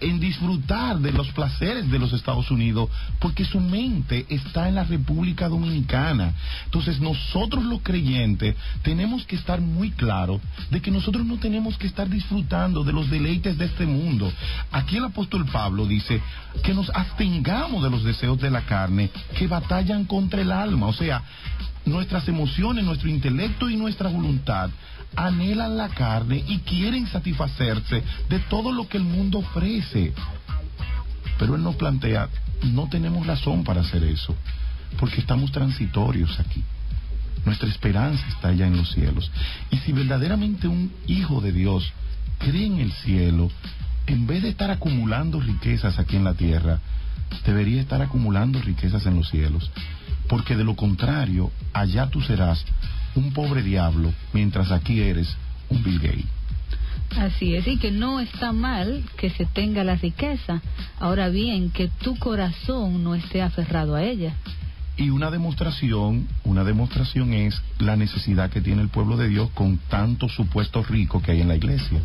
en disfrutar de los placeres de los Estados Unidos porque su mente está en la República Dominicana. Entonces nosotros los creyentes tenemos que estar muy claros de que nosotros no tenemos que estar disfrutando de los deleites de este mundo. Aquí el apóstol Pablo dice que nos abstengamos de los deseos de la carne que batallan contra el alma. O sea, nuestras emociones, nuestro intelecto y nuestra voluntad anhelan la carne y quieren satisfacerse de todo lo que el mundo ofrece. Pero él nos plantea, no tenemos razón para hacer eso, porque estamos transitorios aquí. Nuestra esperanza está allá en los cielos. Y si verdaderamente un hijo de Dios cree en el cielo, en vez de estar acumulando riquezas aquí en la tierra, debería estar acumulando riquezas en los cielos. porque de lo contrario, allá tú serás un pobre diablo, mientras aquí eres un Bill Gates. Así es, y que no está mal que se tenga la riqueza, ahora bien, que tu corazón no esté aferrado a ella. Y una demostración es la necesidad que tiene el pueblo de Dios con tantos supuestos ricos que hay en la iglesia.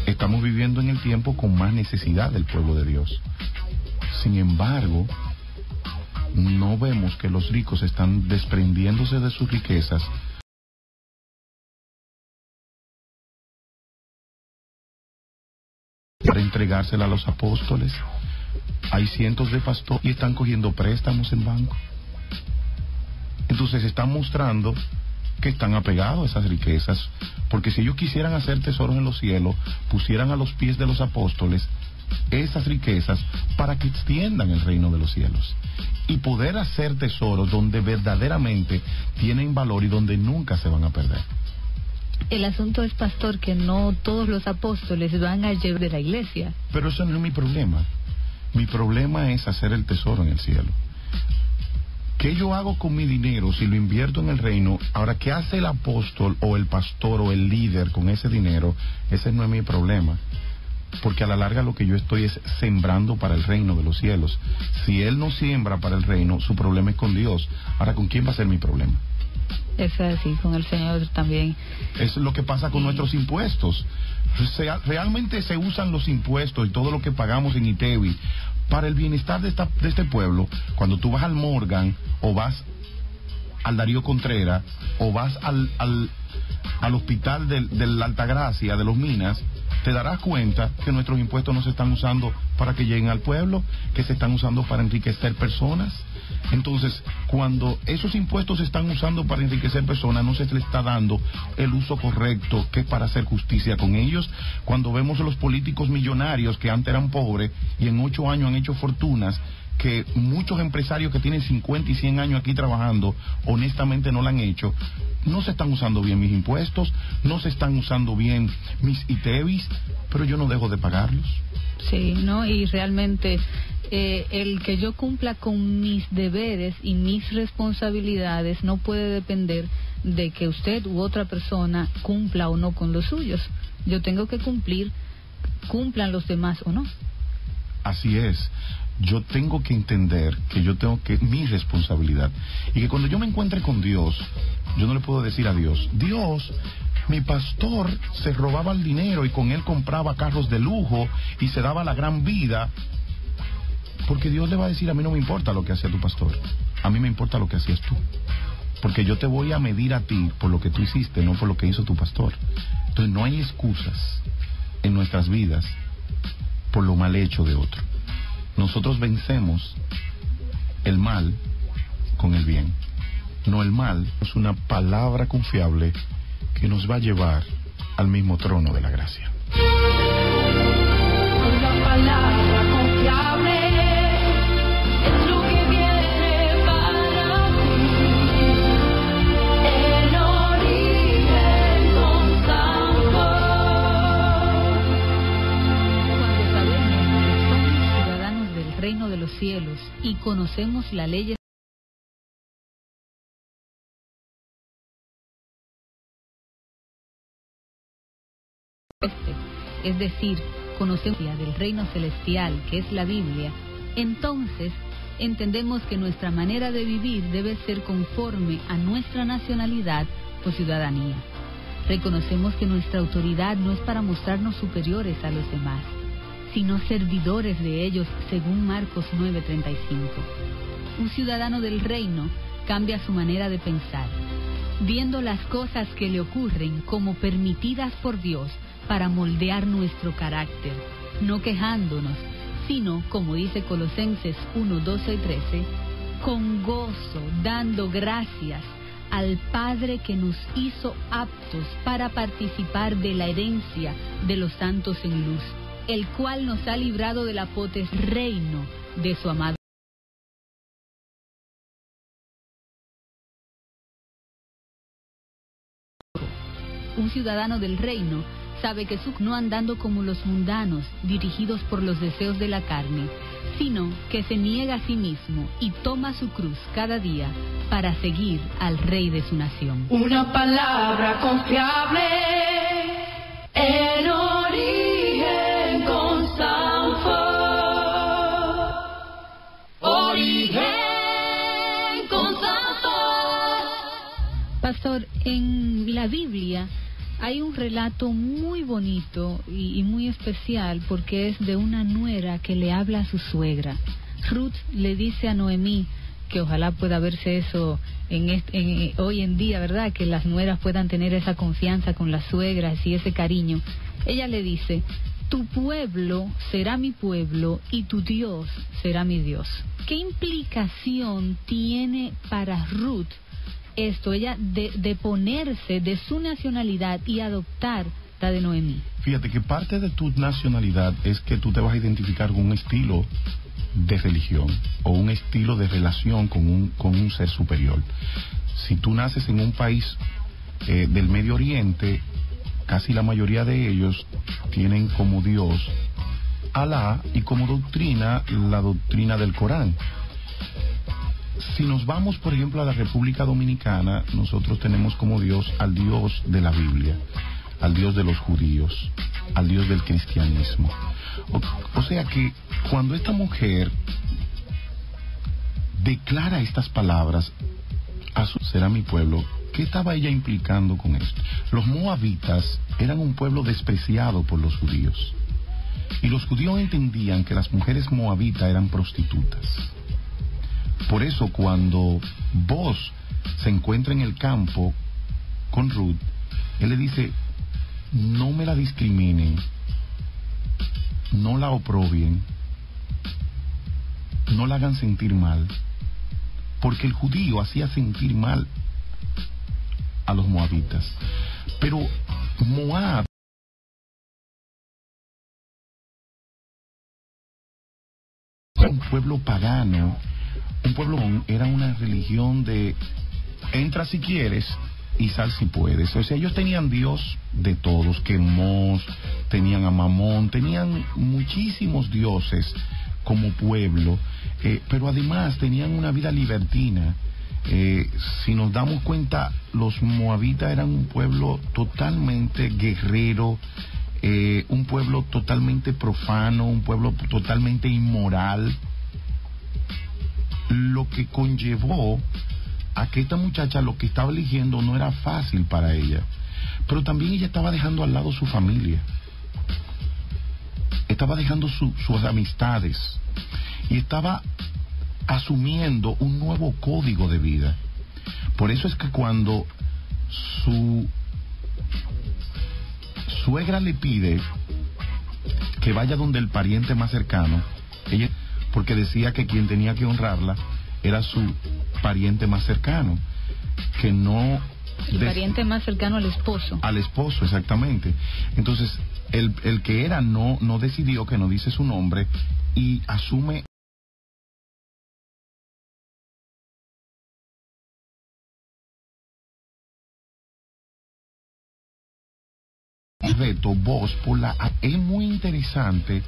Estamos viviendo en el tiempo con más necesidad del pueblo de Dios. Sin embargo, no vemos que los ricos están desprendiéndose de sus riquezas para entregársela a los apóstoles. Hay cientos de pastores y están cogiendo préstamos en banco. Entonces están mostrando que están apegados a esas riquezas, porque si ellos quisieran hacer tesoros en los cielos, pusieran a los pies de los apóstoles esas riquezas para que extiendan el reino de los cielos y poder hacer tesoros donde verdaderamente tienen valor y donde nunca se van a perder. El asunto es, pastor, que no todos los apóstoles van a llevar de la iglesia. Pero eso no es mi problema. Mi problema es hacer el tesoro en el cielo. ¿Qué yo hago con mi dinero si lo invierto en el reino? Ahora, ¿qué hace el apóstol o el pastor o el líder con ese dinero? Ese no es mi problema. Porque a la larga lo que yo estoy es sembrando para el reino de los cielos. Si él no siembra para el reino, su problema es con Dios. Ahora, ¿con quién va a ser mi problema? Es así, con el Señor también. Es lo que pasa con nuestros impuestos. Realmente se usan los impuestos y todo lo que pagamos en ITEVI para el bienestar de este pueblo. Cuando tú vas al Morgan o vas al Darío Contreras o vas al hospital de la Altagracia, de los Minas, te darás cuenta que nuestros impuestos no se están usando para que lleguen al pueblo, que se están usando para enriquecer personas. Entonces, cuando esos impuestos se están usando para enriquecer personas, no se les está dando el uso correcto, que es para hacer justicia con ellos. Cuando vemos a los políticos millonarios que antes eran pobres y en 8 años han hecho fortunas, que muchos empresarios que tienen 50 y 100 años aquí trabajando, honestamente no lo han hecho. No se están usando bien mis impuestos, no se están usando bien mis ITEVIs, pero yo no dejo de pagarlos. Sí, ¿no? Y realmente el que yo cumpla con mis deberes y mis responsabilidades no puede depender de que usted u otra persona cumpla o no con los suyos. Yo tengo que cumplir, cumplan los demás o no. Así es. Yo tengo que entender que yo tengo que mi responsabilidad y que cuando yo me encuentre con Dios, yo no le puedo decir a Dios: Dios, mi pastor se robaba el dinero y con él compraba carros de lujo y se daba la gran vida. Porque Dios le va a decir: a mí no me importa lo que hacía tu pastor, a mí me importa lo que hacías tú, porque yo te voy a medir a ti por lo que tú hiciste, no por lo que hizo tu pastor. Entonces no hay excusas en nuestras vidas por lo mal hecho de otro. Nosotros vencemos el mal con el bien. No, el mal es una palabra confiable que nos va a llevar al mismo trono de la gracia. Una palabra confiable es lo que viene para ti. El origen constante. Cuando sabemos que somos ciudadanos del reino de los cielos y conocemos la ley es decir, conocemos del reino celestial, que es la Biblia, entonces entendemos que nuestra manera de vivir debe ser conforme a nuestra nacionalidad o ciudadanía. Reconocemos que nuestra autoridad no es para mostrarnos superiores a los demás, sino servidores de ellos, según Marcos 9:35. Un ciudadano del reino cambia su manera de pensar, viendo las cosas que le ocurren como permitidas por Dios para moldear nuestro carácter, no quejándonos, sino, como dice Colosenses 1:12 y 13, con gozo, dando gracias al Padre que nos hizo aptos para participar de la herencia de los santos en luz, el cual nos ha librado de la potestad reino de su amado. Un ciudadano del reino sabe que no andando como los mundanos, dirigidos por los deseos de la carne, sino que se niega a sí mismo y toma su cruz cada día para seguir al Rey de su nación. Una palabra confiable en origen con Sanford. Origen con Sanford. Pastor, en la Biblia hay un relato muy bonito y muy especial porque es de una nuera que le habla a su suegra. Ruth le dice a Noemí, que ojalá pueda verse eso hoy en día, ¿verdad? Que las nueras puedan tener esa confianza con las suegras y ese cariño. Ella le dice, tu pueblo será mi pueblo y tu Dios será mi Dios. ¿Qué implicación tiene para Ruth esto, ella de ponerse de su nacionalidad y adoptar la de Noemí? Fíjate que parte de tu nacionalidad es que tú te vas a identificar con un estilo de religión o un estilo de relación con un ser superior. Si tú naces en un país del Medio Oriente, casi la mayoría de ellos tienen como Dios Alá y como doctrina la doctrina del Corán. Si nos vamos, por ejemplo, a la República Dominicana, nosotros tenemos como Dios al Dios de la Biblia, al Dios de los judíos, al Dios del cristianismo. O sea que cuando esta mujer declara estas palabras, será mi pueblo, ¿qué estaba ella implicando con esto? Los moabitas eran un pueblo despreciado por los judíos. Y los judíos entendían que las mujeres moabitas eran prostitutas. Por eso cuando Boaz se encuentra en el campo con Ruth, él le dice, no me la discriminen, no la oprobien, no la hagan sentir mal, porque el judío hacía sentir mal a los moabitas. Pero Moab era un pueblo pagano. Un pueblo era una religión de entra si quieres y sal si puedes. O sea, ellos tenían Dios de todos, Quemos, tenían a Mamón, tenían muchísimos dioses como pueblo, pero además tenían una vida libertina. Si nos damos cuenta, los moabitas eran un pueblo totalmente guerrero, un pueblo totalmente profano, un pueblo totalmente inmoral, lo que conllevó a que esta muchacha lo que estaba eligiendo no era fácil para ella, pero también ella estaba dejando al lado su familia, estaba dejando sus amistades y estaba asumiendo un nuevo código de vida. Por eso es que cuando su suegra le pide que vaya donde el pariente más cercano, ella, porque decía que quien tenía que honrarla era su pariente más cercano, que no... El pariente más cercano al esposo. Al esposo, exactamente. Entonces, el que era no decidió, que no dice su nombre, y asume reto Boaz por la... Es muy interesante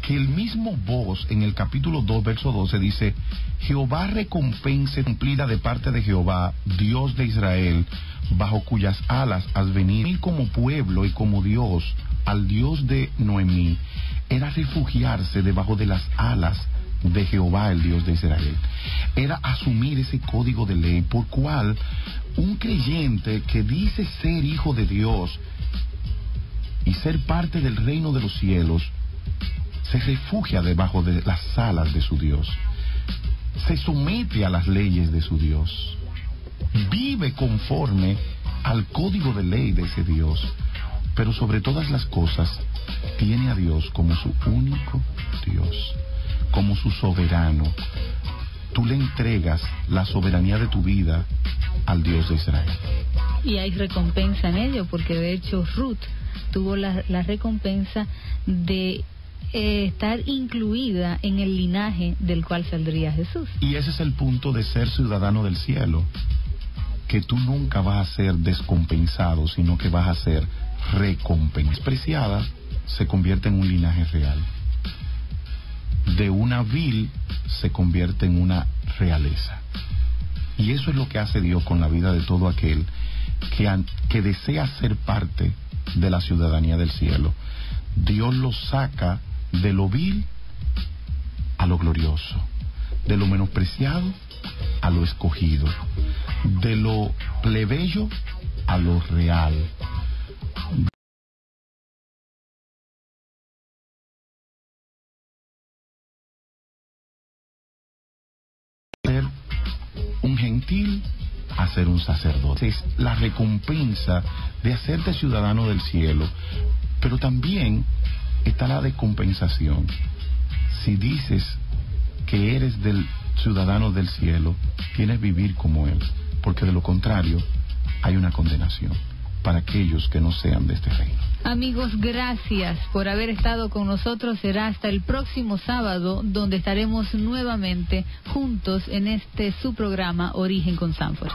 que el mismo Boaz en el capítulo 2 verso 12 dice: Jehová recompense cumplida de parte de Jehová, Dios de Israel, bajo cuyas alas has venido. Y como pueblo y como Dios, al Dios de Noemí, era refugiarse debajo de las alas de Jehová, el Dios de Israel. Era asumir ese código de ley por cual un creyente que dice ser hijo de Dios y ser parte del reino de los cielos, se refugia debajo de las alas de su Dios, se somete a las leyes de su Dios, vive conforme al código de ley de ese Dios, pero sobre todas las cosas tiene a Dios como su único Dios, como su soberano. Tú le entregas la soberanía de tu vida al Dios de Israel. Y hay recompensa en ello, porque de hecho Ruth tuvo la recompensa de estar incluida en el linaje del cual saldría Jesús. Y ese es el punto de ser ciudadano del cielo, que tú nunca vas a ser descompensado, sino que vas a ser recompensado. Despreciada se convierte en un linaje real. de una vil se convierte en una realeza. Y eso es lo que hace Dios con la vida de todo aquel que desea ser parte de la ciudadanía del cielo. Dios lo saca de lo vil a lo glorioso, de lo menospreciado a lo escogido, de lo plebeyo a lo real. Ser un gentil a ser un sacerdote. Es la recompensa de hacerte ciudadano del cielo, pero también está la descompensación. Si dices que eres del ciudadano del cielo, tienes que vivir como él, porque de lo contrario hay una condenación para aquellos que no sean de este reino. Amigos, gracias por haber estado con nosotros. Será hasta el próximo sábado, donde estaremos nuevamente juntos en este su programa Origen con Sanford.